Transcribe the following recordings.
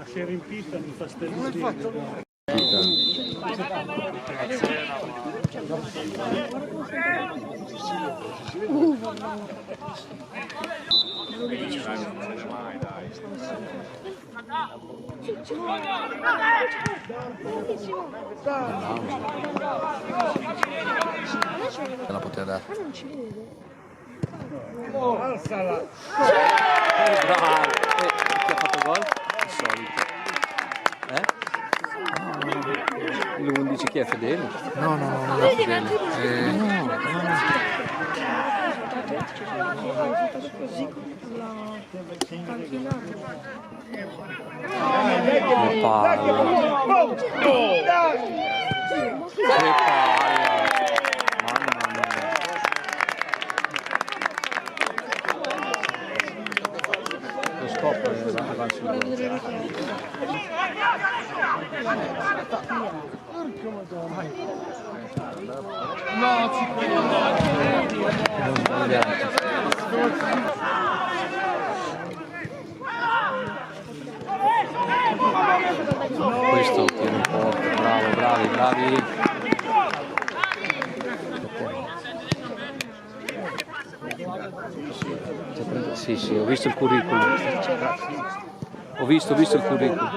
Si è riempita di fastidio. La poteva dare. Alzala! Bravo! Chi ha fatto gol? Il solito. L'11 chi è? Fedele? No, non è Fedele. Che palla! Mamma mia! Lo stop va questo tiro in porta, bravi. Sì, ho visto il curriculum. Ho visto il curriculum.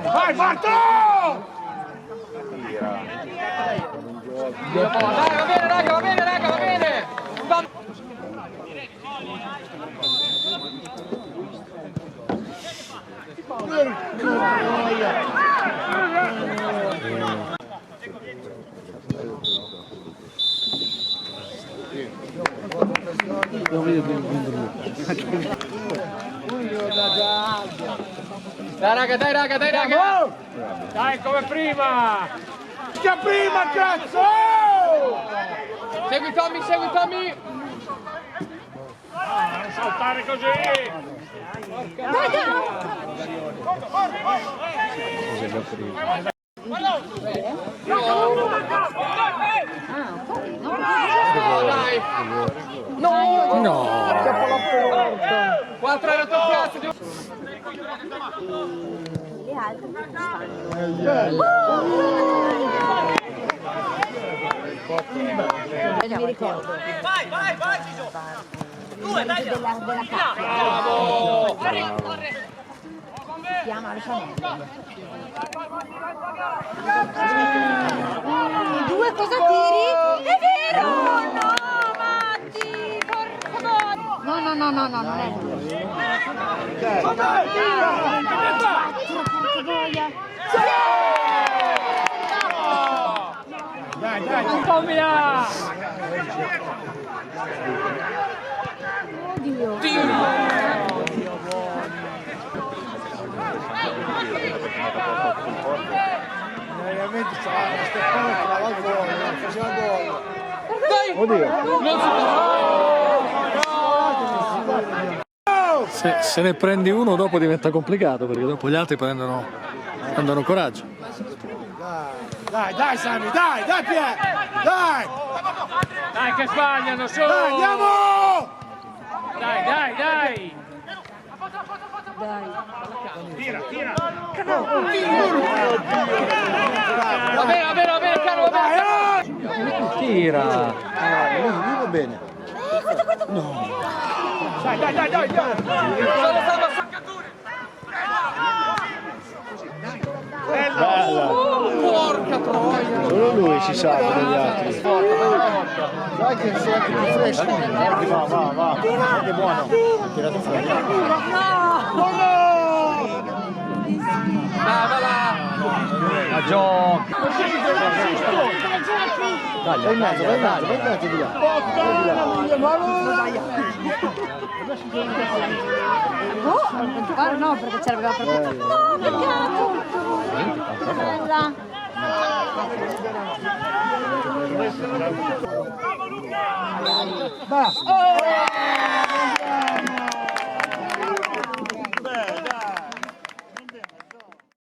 Vai Marco! Dai, va bene! Dai raga! Dai come prima! Già prima cazzo! Segui Tommy! Non saltare così! No! 4 era toccato! Le altre non mi ricordo. Vai Ciccio! Due, dai! Della Bravo! si chiama Alfanello. Due cosa tiri? È vero! No, Matti! Porca boia! No, non è lui. Porca boia! Dai, Tomia! Oddio! Veramente c'era Stefano che la gol, faceva gol. Se ne prendi uno dopo diventa complicato perché dopo gli altri prendono coraggio. Dai Sami, dai Pier! Dai! Dai che sbagliano, su! Dai, andiamo! Dai! Tira! Va bene, caro, va bene! Tira! Lui va bene. No. Dai! Porca troia! Solo lui si sa degli altri. Dai che sei anche più fresco. Va. È buono. Ha tirato fuori. Va là! A gioco! Vai in mezzo di là. No, perché c'era proprio... No, peccato! Bella! Va!